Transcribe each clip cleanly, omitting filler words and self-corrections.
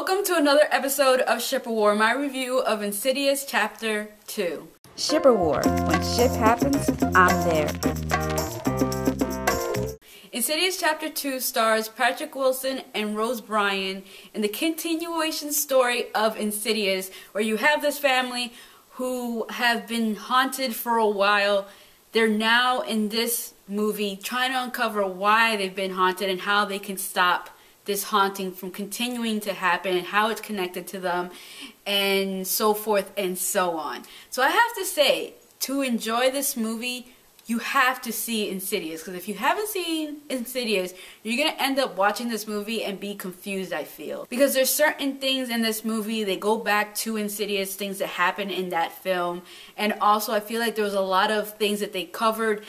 Welcome to another episode of Shipper War, my review of Insidious Chapter 2. Shipper War. When ship happens, I'm there. Insidious Chapter 2 stars Patrick Wilson and Rose Bryan in the continuation story of Insidious, where you have this family who have been haunted for a while. They're now in this movie trying to uncover why they've been haunted and how they can stop this haunting from continuing to happen and how it's connected to them and so forth and so on. So I have to say, to enjoy this movie, you have to see Insidious, because if you haven't seen Insidious, you're going to end up watching this movie and be confused, I feel. Because there's certain things in this movie, they go back to Insidious, things that happen in that film. And also, I feel like there was a lot of things that they covered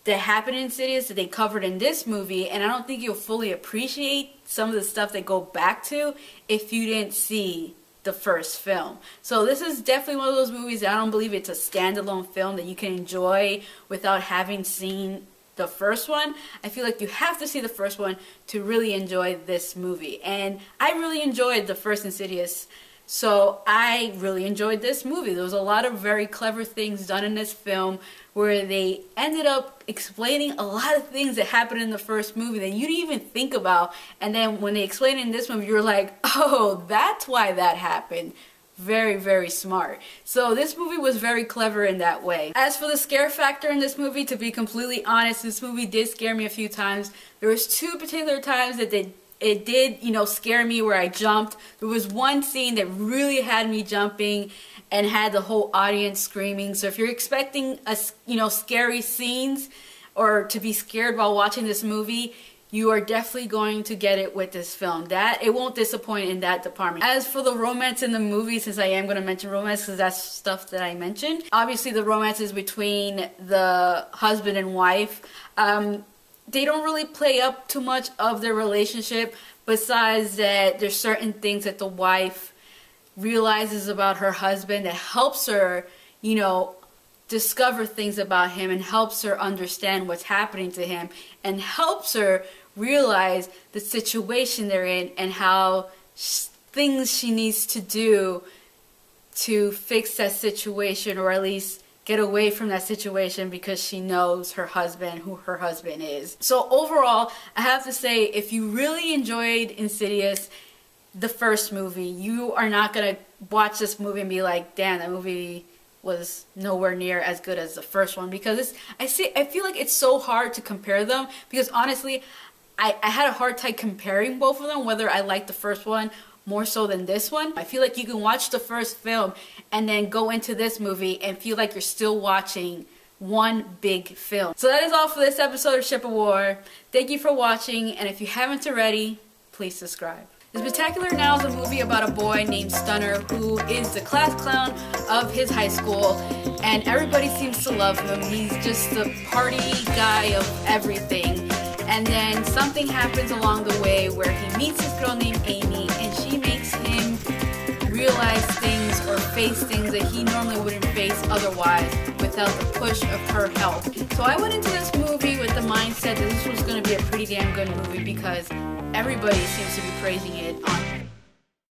that happened in Insidious that they covered in this movie, and I don't think you'll fully appreciate some of the stuff they go back to if you didn't see the first film. So this is definitely one of those movies that I don't believe it's a standalone film that you can enjoy without having seen the first one. I feel like you have to see the first one to really enjoy this movie. And I really enjoyed the first Insidious, so I really enjoyed this movie. There was a lot of very clever things done in this film where they ended up explaining a lot of things that happened in the first movie that you didn't even think about. And then when they explained it in this movie, you were like, oh, that's why that happened. Very, very smart. So this movie was very clever in that way. As for the scare factor in this movie, to be completely honest, this movie did scare me a few times. There was two particular times that it did, scare me where I jumped. There was one scene that really had me jumping and had the whole audience screaming. So if you're expecting scary scenes or to be scared while watching this movie, you are definitely going to get it with this film. It won't disappoint in that department. As for the romance in the movie, since I am going to mention romance because that's stuff that I mentioned, obviously the romance is between the husband and wife. They don't really play up too much of their relationship, besides that there's certain things that the wife realizes about her husband that helps her, discover things about him and helps her understand what's happening to him and helps her realize the situation they're in and how things she needs to do to fix that situation, or at least get away from that situation, because she knows her husband, who her husband is. So overall, I have to say, if you really enjoyed Insidious, the first movie, you are not going to watch this movie and be like, damn, that movie was nowhere near as good as the first one, because I feel like it's so hard to compare them, because honestly, I had a hard time comparing both of them, whether I liked the first one more so than this one. I feel like you can watch the first film and then go into this movie and feel like you're still watching one big film. So that is all for this episode of Shipper War. Thank you for watching, and if you haven't already, please subscribe. The Spectacular Now is a movie about a boy named Stunner who is the class clown of his high school, and everybody seems to love him. He's just the party guy of everything. And then something happens along the way where he meets this girl named Amy, and she makes him realize things or face things that he normally wouldn't face otherwise without the push of her help. So I went into this movie with the mindset that this was going to be a pretty damn good movie, because everybody seems to be praising it on